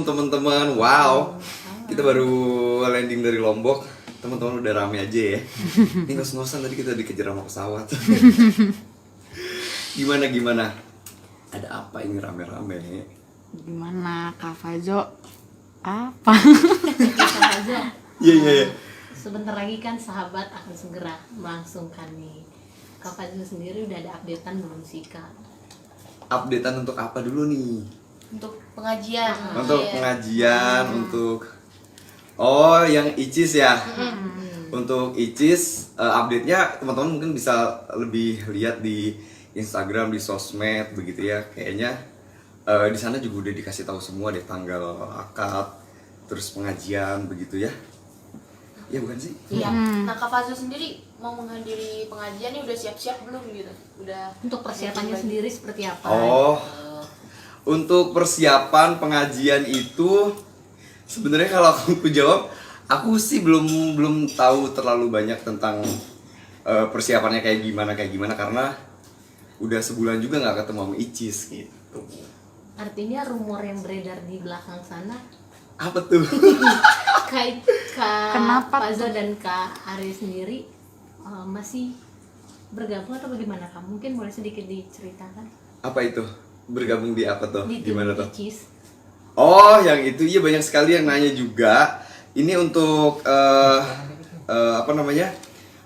malam teman-teman. Wow, kita baru landing dari Lombok. Teman-teman udah rame aja ya. Ini ngos-ngosan tadi kita dikejar sama pesawat. Gimana? Ada apa ini rame-rame? Gimana Kak Fajo? Apa? Kak Fajo. Iya. Sebentar lagi kan sahabat akan segera melangsungkan nih. Kak Fajo sendiri udah ada updatean belum sih Kak? Updatean untuk apa dulu nih? Untuk pengajian. Untuk Iya. pengajian, untuk yang ICIS ya. Untuk ICIS update-nya teman-teman mungkin bisa lebih lihat di Instagram, di sosmed begitu ya. Kayaknya di sana juga udah dikasih tahu semua deh tanggal akad, terus pengajian begitu ya. Iya bukan sih? Iya. Nah, Kak Fazul sendiri mau menghadiri pengajian nih udah siap-siap belum gitu? Udah. Untuk persiapannya sendiri seperti apa? Untuk persiapan pengajian itu sebenarnya kalau aku jawab, aku sih belum tahu terlalu banyak tentang persiapannya kayak gimana karena udah sebulan juga nggak ketemu sama Icis gitu. Artinya rumor yang beredar di belakang sana Apa tuh? Kak Kenapa Fazo dan Kak Ari sendiri masih bergabung atau bagaimana Kak? Mungkin boleh sedikit diceritakan Apa itu? Bergabung di apa tuh? di tim Gimana tuh? ICIS. Oh, yang itu iya banyak sekali yang nanya juga. Ini untuk apa namanya?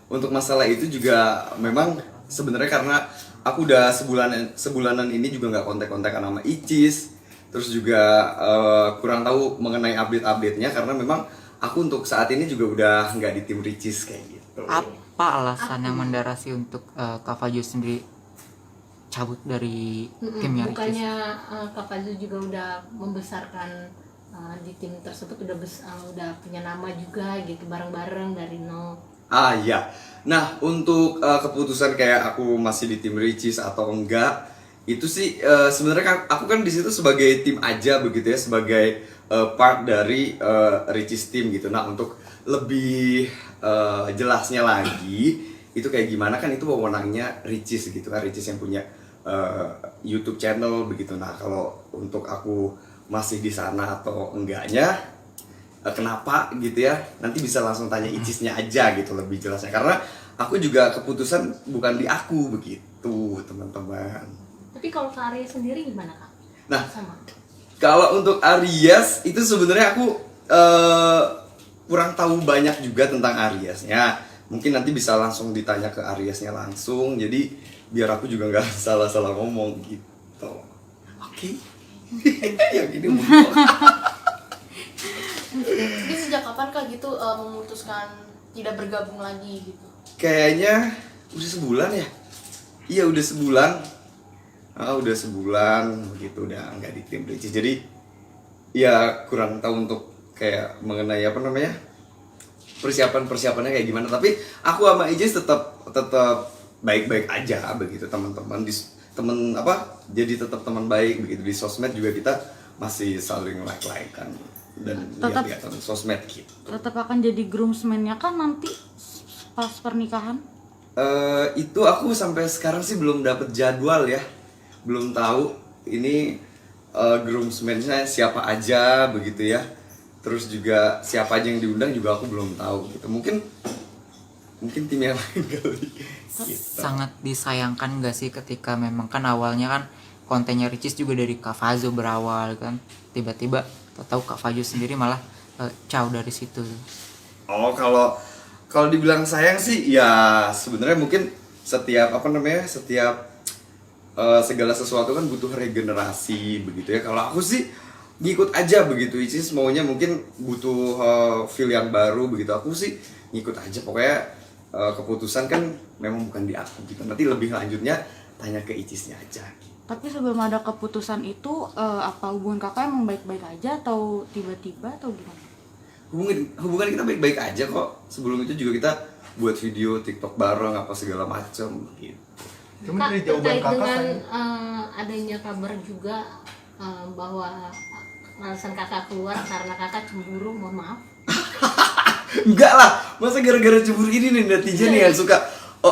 Untuk masalah itu juga memang sebenarnya karena aku udah sebulanan ini juga nggak kontak-kontakan sama Icis. Terus juga kurang tahu mengenai update-update-nya karena memang aku untuk saat ini juga udah nggak di tim Ricis kayak gitu. Apa alasan yang mendasari untuk Kak Fajo sendiri cabut dari timnya Ricis? Bukannya Kak Fazo juga udah membesarkan di tim tersebut udah punya nama juga gitu bareng-bareng dari nol. Ah iya. Nah untuk keputusan kayak aku masih di tim Ricis atau enggak itu sih sebenarnya aku kan di situ sebagai tim aja begitu ya, sebagai part dari Ricis team gitu. Nah untuk lebih jelasnya lagi itu kayak gimana kan itu wewenangnya Ricis gitu kan, Ricis yang punya YouTube channel begitu. Nah kalau untuk aku masih di sana atau enggaknya kenapa gitu ya, nanti bisa langsung tanya Icisnya aja gitu lebih jelasnya karena aku juga keputusan bukan di aku begitu teman-teman. Tapi kalau Kak Ari sendiri gimana Kak? Nah Sama. kalau untuk Aries itu sebenarnya aku kurang tahu banyak juga tentang Ariesnya. Mungkin nanti bisa langsung ditanya ke Ariesnya langsung. Jadi biar aku juga nggak salah-salah ngomong gitu. Oke. Yang ini Jadi sejak kapan Kak gitu memutuskan tidak bergabung lagi gitu? kayaknya udah sebulan ya. Iya udah sebulan. Udah sebulan begitu udah nggak di tim Ricis. Jadi ya kurang tahu untuk kayak mengenai apa namanya persiapannya kayak gimana. Tapi aku sama Icis tetap baik-baik aja begitu teman-teman teman apa jadi tetap teman baik begitu. Di sosmed juga kita masih saling like-likean dan Tetap- lihat sosmed gitu. Tetap akan jadi groomsman-nya kan nanti pas pernikahan? Itu aku sampai sekarang sih belum dapet jadwal ya, belum tahu ini groomsmen-nya siapa aja begitu ya. Terus juga siapa aja yang diundang juga aku belum tahu gitu. Mungkin tim yang lain kali. Gitu. Sangat disayangkan gak sih ketika memang kan awalnya kan kontennya Ricis juga dari Kak Fazo berawal kan, tiba-tiba tahu Kak Fazo sendiri malah caw dari situ. Oh kalau dibilang sayang sih ya sebenarnya mungkin setiap segala sesuatu kan butuh regenerasi begitu ya. Kalau aku sih ngikut aja begitu, Icis maunya mungkin butuh feel yang baru begitu. Aku sih ngikut aja pokoknya keputusan kan memang bukan di aku gitu. Nanti lebih lanjutnya tanya ke Icisnya aja. Tapi sebelum ada keputusan itu apa hubungan kakak emang baik-baik aja atau tiba-tiba atau gimana? Hubungan kita baik-baik aja kok. Sebelum itu juga kita buat video TikTok bareng apa segala macam gitu. Kak, terkait dengan adanya kabar juga bahwa alasan kakak keluar karena kakak cemburu, mohon maaf. Enggak lah, masa gara-gara cemburu ini nih netizen nih yang suka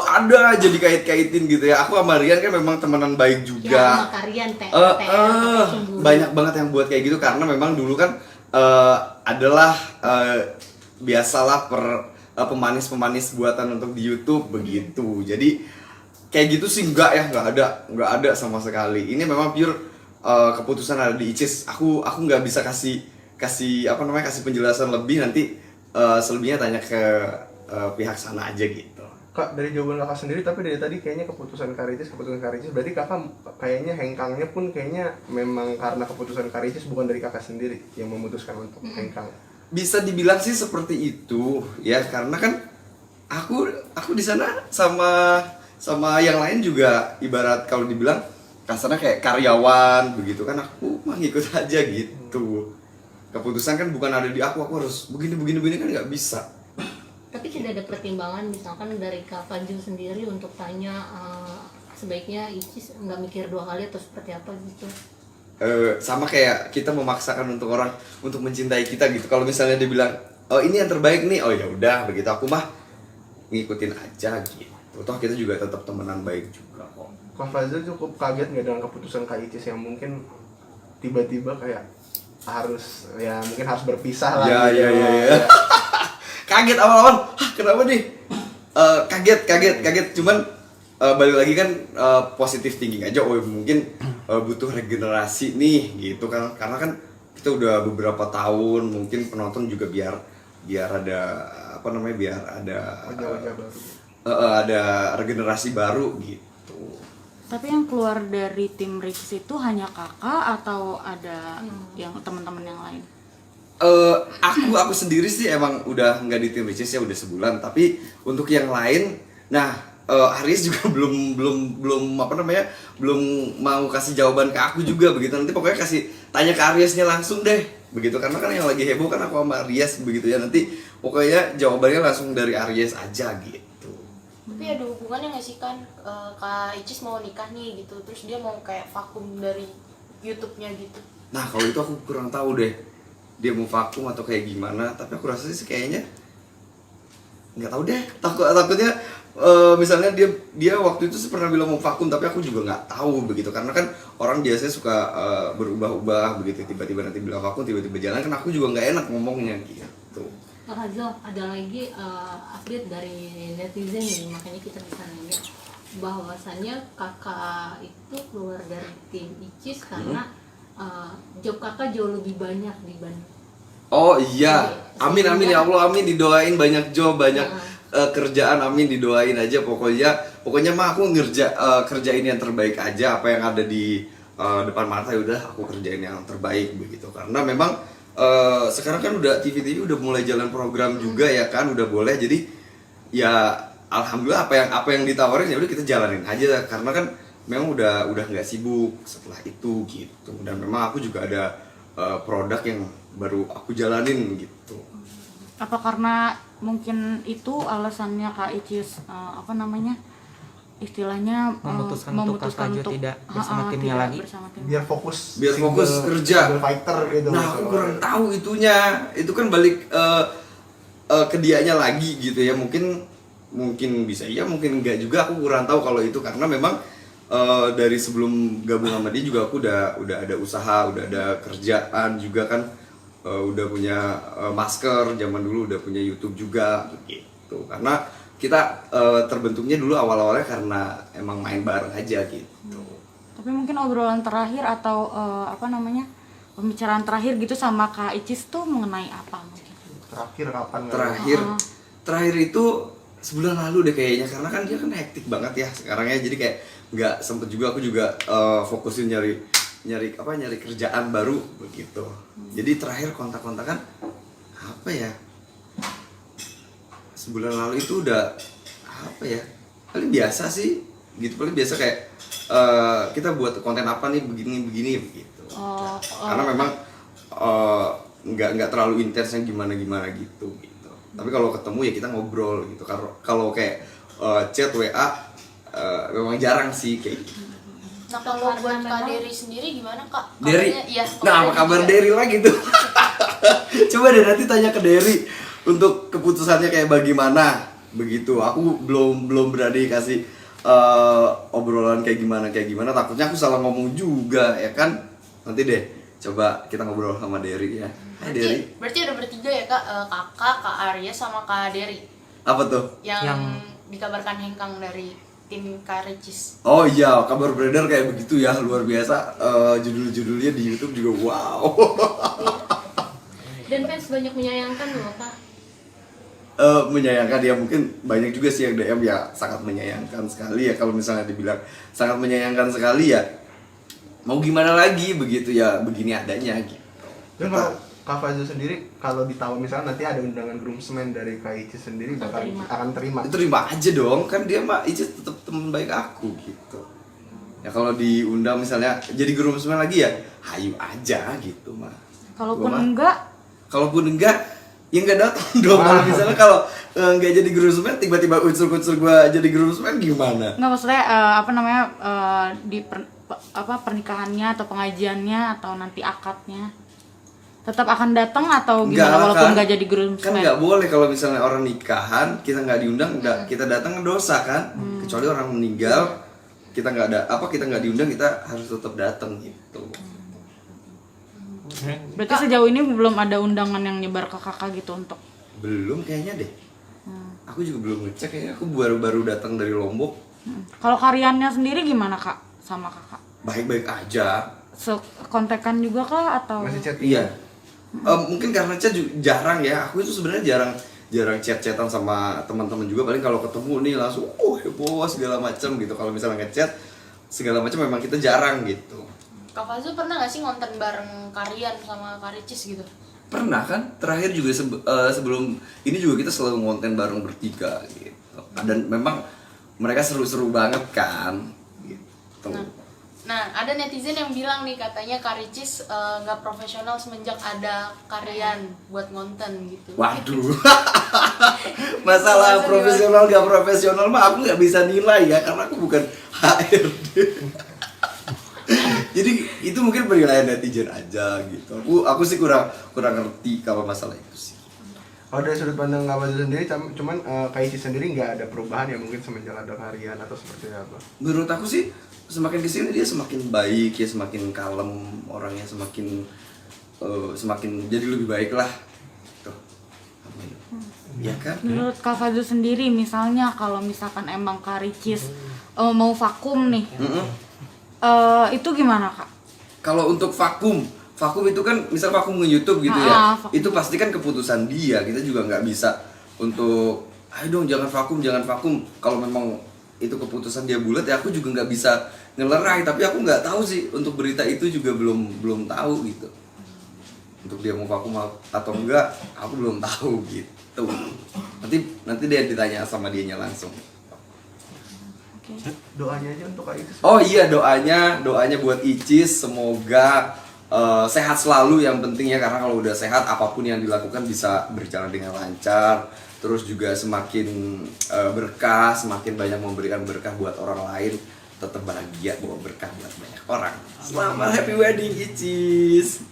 ada aja dikait-kaitin gitu ya. Aku sama Rian kan memang temenan baik Ya juga. sama Karian cemburu. Banyak banget yang buat kayak gitu karena memang dulu kan adalah biasalah pemanis-pemanis buatan untuk di YouTube begitu. Jadi kayak gitu sih nggak ada sama sekali. Ini memang pure keputusan ada di Icis. Aku nggak bisa kasih penjelasan lebih, nanti selebihnya tanya ke pihak sana aja gitu. Kak, dari jawaban kakak sendiri, tapi dari tadi kayaknya keputusan Karicis, berarti kakak kayaknya hengkangnya pun kayaknya memang karena keputusan Karicis, bukan dari kakak sendiri yang memutuskan untuk hengkang. Bisa dibilang sih seperti itu ya, karena kan aku di sana sama yang lain juga ibarat kalau dibilang kasarnya kayak karyawan begitu kan, aku mah ngikut aja gitu. Keputusan kan bukan ada di aku harus begini kan nggak bisa. Tapi tidak ada pertimbangan misalkan dari Kak Fajul sendiri untuk tanya sebaiknya Icis nggak mikir 2 kali atau seperti apa gitu. Sama kayak kita memaksakan untuk orang untuk mencintai kita gitu. Kalau misalnya dia bilang, "Oh, ini yang terbaik nih." Oh ya udah, begitu aku mah ngikutin aja gitu. Toh kita juga tetap temenan baik juga kok. Kak Fazil cukup kaget nggak dengan keputusan Kak Icis yang mungkin tiba-tiba kayak mungkin harus berpisah lah gitu. Ya. Kaget awal-awal, kenapa nih? Kaget. Cuman balik lagi kan positive thinking aja. Oh mungkin butuh regenerasi nih gitu kan. Karena kan kita udah beberapa tahun, mungkin penonton juga biar ada biar ada wajah-wajah baru. Ada regenerasi baru gitu. Tapi yang keluar dari tim Ricis itu hanya kakak atau ada yang teman-teman yang lain? Aku sendiri sih emang udah nggak di tim Ricis ya udah sebulan. Tapi untuk yang lain, nah Aries juga belum mau kasih jawaban ke aku juga begitu. Nanti pokoknya tanya ke Ariesnya langsung deh begitu, karena kan yang lagi heboh kan aku sama Aries begitu ya. Nanti pokoknya jawabannya langsung dari Aries aja gitu. Tapi ada hubungannya nggak sih kan, Kak Icis mau nikah nih gitu, terus dia mau kayak vakum dari YouTube-nya gitu. Nah kalau itu aku kurang tahu deh, dia mau vakum atau kayak gimana. Tapi aku rasa sih kayaknya nggak tahu deh. Takutnya misalnya dia waktu itu pernah bilang mau vakum, tapi aku juga nggak tahu begitu, karena kan orang biasanya suka berubah-ubah begitu, tiba-tiba nanti bilang vakum, tiba-tiba jalan, kan aku juga nggak enak ngomongnya gitu. Kak Fazil, ada lagi update dari netizen nih, makanya kita bisa nanya bahwasannya kakak itu keluar dari tim Icis karena job kakak jauh lebih banyak dibanding. Oh iya, amin ya Allah, amin, didoain banyak job, banyak kerjaan, amin, didoain aja pokoknya mah aku kerjain yang terbaik aja, apa yang ada di depan mata ya udah aku kerjain yang terbaik begitu. Karena memang sekarang kan udah TV udah mulai jalan program juga ya kan, udah boleh, jadi ya alhamdulillah apa yang ditawarin ya udah kita jalanin aja, karena kan memang udah nggak sibuk setelah itu gitu. Dan memang aku juga ada produk yang baru aku jalanin gitu. Apa karena mungkin itu alasannya Kak Icis istilahnya Memutuskan untuk Kak Fajul tidak bersama timnya lagi? bersama tim. Biar fokus kerja. single fighter gitu. Nah aku kurang tahu itunya, itu kan balik ke dianya lagi gitu ya. Mungkin bisa iya, mungkin enggak juga, aku kurang tahu kalau itu, karena memang dari sebelum gabung sama dia juga aku udah ada usaha, udah ada kerjaan juga kan, udah punya masker, zaman dulu udah punya YouTube juga gitu. Karena kita terbentuknya dulu awal-awalnya karena emang main bareng aja gitu. Tapi mungkin obrolan terakhir atau pembicaraan terakhir gitu sama Kak Icis tuh mengenai apa mungkin? Terakhir kapan? Terakhir itu sebulan lalu deh kayaknya, karena kan dia kan hektik banget ya sekarang ya, jadi kayak nggak sempet juga, aku juga fokusin nyari kerjaan baru begitu. Jadi terakhir kontak-kontakan apa ya, sebulan lalu itu udah paling biasa sih gitu, paling biasa kayak kita buat konten apa nih, begini begitu. Karena memang nggak terlalu intensnya gimana gitu. Tapi kalau ketemu ya kita ngobrol gitu. Kalau kayak chat WA memang jarang sih kayak gitu. Nah kalau buat Kak Dery sendiri gimana Kak? Dery? Iya, Nah apa kabar Dery lagi tuh? Coba deh nanti tanya ke Dery untuk keputusannya kayak bagaimana. begitu. Aku belum berani kasih obrolan kayak gimana, takutnya aku salah ngomong juga ya kan. Nanti deh coba kita ngobrol sama Derry ya. Hai Derry. Berarti ada bertiga ya kak, kakak, kak Arya sama kak Derry Apa tuh? yang dikabarkan hengkang dari tim Kak Ricis. Oh iya, kabar beredar kayak begitu ya, luar biasa. Judul-judulnya di YouTube juga wow. Dan fans banyak menyayangkan loh kak. Menyayangkan ya, mungkin banyak juga sih yang DM ya, sangat menyayangkan sekali ya. Kalau misalnya dibilang sangat menyayangkan sekali ya, mau gimana lagi begitu ya, begini adanya gitu. Dan kalau Kak Fazul sendiri, kalau ditawa misalnya nanti ada undangan groomsmen dari Kak Icis sendiri akan terima. Terima aja dong, kan dia mah Icis tetap teman baik aku gitu. Ya kalau diundang misalnya jadi groomsman lagi ya, hayu aja gitu mah. Kalaupun Gua mah- enggak, Kalaupun enggak, ya enggak datang dong. Kalau misalnya kalau enggak jadi groomsman, tiba-tiba unsur-unsur gua jadi groomsman gimana? nggak maksudnya di pernikahannya atau pengajiannya atau nanti akadnya tetap akan datang atau Enggak gimana lah, walaupun kan. nggak jadi Kan groomsman? nggak boleh kalau misalnya orang nikahan kita nggak diundang, nggak kita datang dosa kan. Kecuali orang meninggal, kita nggak diundang, kita harus tetap datang gitu. Berarti sejauh ini belum ada undangan yang nyebar ke kakak gitu untuk Belum kayaknya deh. Aku juga belum ngecek, kayaknya aku baru datang dari Lombok. Kalau karyanya sendiri gimana kak sama kakak? Baik-baik aja. Kontekan juga kah atau? Masih chat. Iya. Mungkin karena chat jarang ya. Aku itu sebenarnya jarang chat-chatan sama teman-teman juga. Paling kalau ketemu nih langsung heboh segala macam gitu. Kalau misalnya ngechat segala macam memang kita jarang gitu. Kak Fazul pernah gak sih ngonten bareng Karian sama Kak Ricis gitu? Pernah kan? Terakhir juga sebelum ini juga kita selalu ngonten bareng bertiga gitu. Dan memang mereka seru-seru banget kan gitu. Nah, ada netizen yang bilang nih katanya Kak Ricis nggak profesional semenjak ada Karian buat ngonten gitu. Waduh. Masalah profesional gak profesional mah aku nggak bisa nilai ya, karena aku bukan HRD. Jadi itu mungkin penilaian netizen aja gitu. Aku sih kurang ngerti kalau masalah itu sih. Kalau dari sudut pandang Kak Fazul sendiri, cuman Kak Icis sendiri nggak ada perubahan ya mungkin semenjak ada Karian atau seperti apa? Menurut aku sih semakin kesini dia semakin baik ya, semakin kalem orangnya, semakin jadi lebih baik lah. Tuh. Ya kan? Menurut Kak Fazul sendiri misalnya kalau misalkan emang Kak Ricis mau vakum nih, itu gimana kak? Kalau untuk vakum itu kan misal vakum nge-YouTube gitu ya, vakum. itu pasti kan keputusan dia. Kita juga nggak bisa untuk ayo dong jangan vakum. Kalau memang itu keputusan dia bulat ya aku juga nggak bisa ngelerai. Tapi aku nggak tahu sih untuk berita itu juga belum tahu gitu. Untuk dia mau vakum atau enggak aku belum tahu gitu. Nanti dia ditanya sama dianya langsung. Doanya aja untuk Kak Icis. Oh iya, doanya buat Icis semoga sehat selalu yang penting ya, karena kalau udah sehat apapun yang dilakukan bisa berjalan dengan lancar, terus juga semakin berkah, semakin banyak memberikan berkah buat orang lain, tetap bahagia bawa berkah buat banyak orang. Selamat happy wedding Icis.